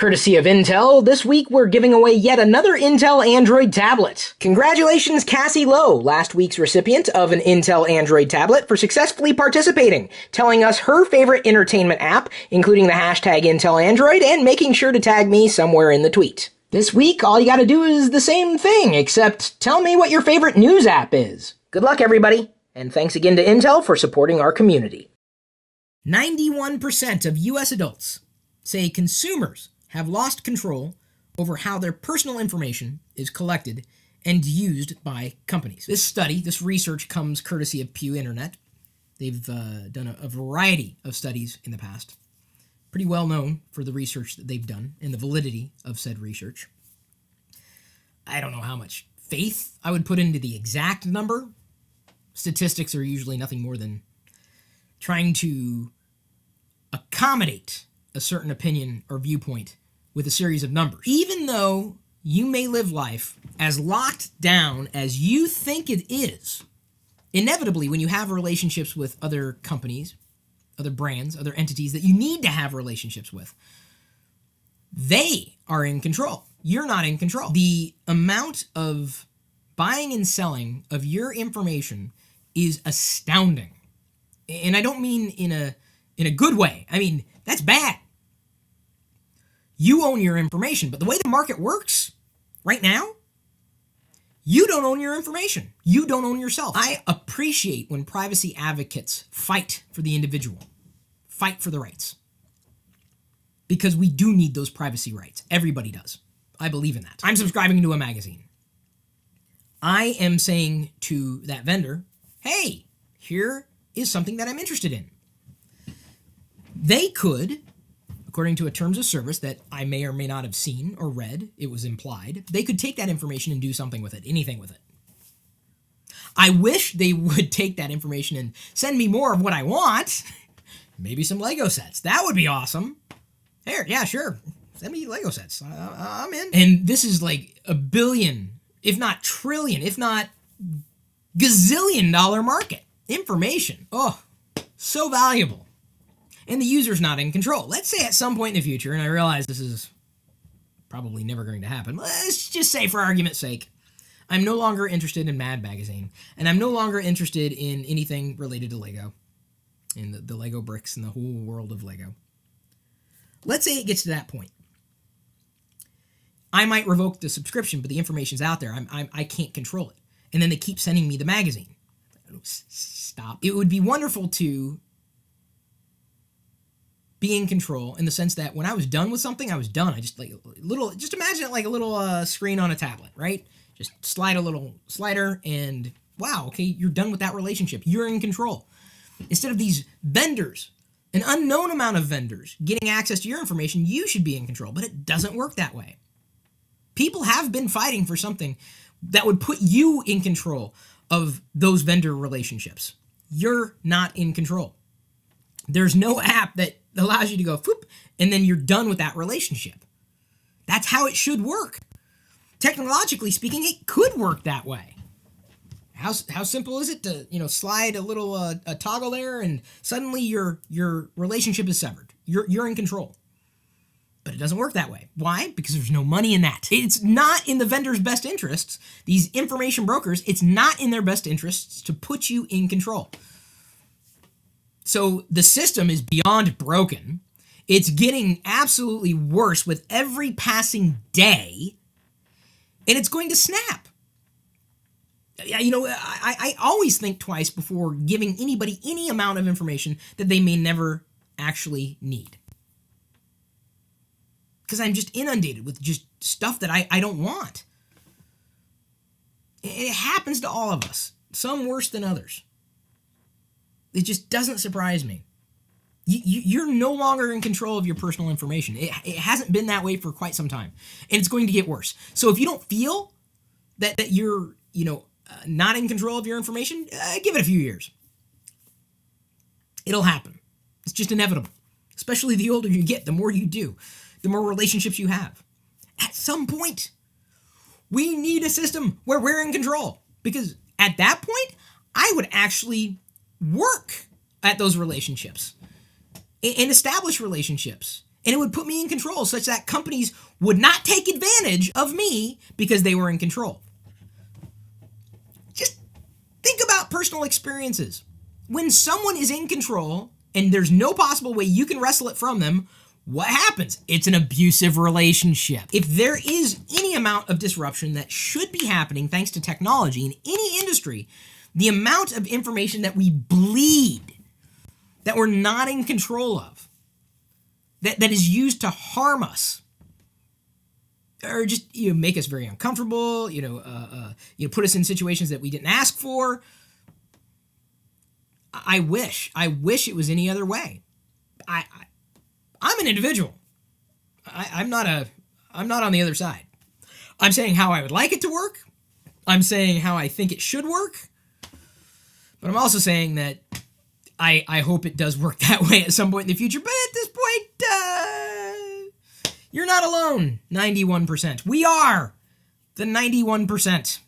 Courtesy of Intel, this week we're giving away yet another Intel Android tablet. Congratulations, Cassie Lowe, last week's recipient of an Intel Android tablet, for successfully participating, telling us her favorite entertainment app, including the hashtag Intel Android, and making sure to tag me somewhere in the tweet. This week, all you gotta do is the same thing, except tell me what your favorite news app is. Good luck, everybody, and thanks again to Intel for supporting our community. 91% of US adults say consumers have lost control over how their personal information is collected and used by companies. This research comes courtesy of Pew Internet. They've done a variety of studies in the past. Pretty well known for the research that they've done and the validity of said research. I don't know how much faith I would put into the exact number. Statistics are usually nothing more than trying to accommodate a certain opinion or viewpoint with a series of numbers. Even though you may live life as locked down as you think it is, inevitably when you have relationships with other companies, other brands, other entities that you need to have relationships with, they are in control. You're not in control. The amount of buying and selling of your information is astounding. And I don't mean in a good way. I mean, that's bad. You own your information, but the way the market works right now, you don't own your information. You don't own yourself. I appreciate when privacy advocates fight for the individual, fight for the rights, because we do need those privacy rights. Everybody does. I believe in that. I'm subscribing to a magazine. I am saying to that vendor, hey, here is something that I'm interested in. They could, according to a terms of service that I may or may not have seen or read, it was implied, they could take that information and do something with it, anything with it. I wish they would take that information and send me more of what I want. Maybe some Lego sets. That would be awesome. Here, yeah, sure. Send me Lego sets. I'm in. And this is like a billion, if not trillion, if not gazillion-dollar market. Information. Oh, so valuable. And the user's not in control. Let's say at some point in the future, and I realize this is probably never going to happen, let's just say for argument's sake, I'm no longer interested in Mad Magazine, and I'm no longer interested in anything related to Lego, in the Lego bricks and the whole world of Lego. Let's say it gets to that point. I might revoke the subscription, but the information's out there. I can't control it. And then they keep sending me the magazine. Stop. It would be wonderful to be in control in the sense that when I was done with something, I was done. I just just imagine it like a little screen on a tablet, right? Just slide a little slider and wow, okay, you're done with that relationship. You're in control. Instead of these vendors, an unknown amount of vendors getting access to your information, you should be in control, but it doesn't work that way. People have been fighting for something that would put you in control of those vendor relationships. You're not in control. There's no app that allows you to go, whoop, and then you're done with that relationship. That's how it should work. Technologically speaking, it could work that way. How simple is it to slide a little a toggle there and suddenly your relationship is severed. You're in control. But it doesn't work that way. Why? Because there's no money in that. It's not in the vendor's best interests. These information brokers, it's not in their best interests to put you in control. So the system is beyond broken. It's getting absolutely worse with every passing day, and it's going to snap. I always think twice before giving anybody any amount of information that they may never actually need. Because I'm just inundated with just stuff that I don't want. It happens to all of us, some worse than others. It just doesn't surprise me. You're no longer in control of your personal information. It hasn't been that way for quite some time, and it's going to get worse. So if you don't feel that you're not in control of your information, give it a few years. It'll happen. It's just inevitable. Especially the older you get, the more you do, the more relationships you have. At some point, we need a system where we're in control, because at that point, I would actually work at those relationships and establish relationships And it would put me in control such that companies would not take advantage of me because they were in control. Just think about personal experiences. When someone is in control and there's no possible way you can wrestle it from them, what happens? It's an abusive relationship. If there is any amount of disruption that should be happening thanks to technology in any industry, the amount of information that we bleed, that we're not in control of, that is used to harm us, or just make us very uncomfortable, put us in situations that we didn't ask for. I wish it was any other way. I'm an individual. I'm not on the other side. I'm saying how I would like it to work. I'm saying how I think it should work. But I'm also saying that I hope it does work that way at some point in the future. But at this point, you're not alone, 91%. We are the 91%.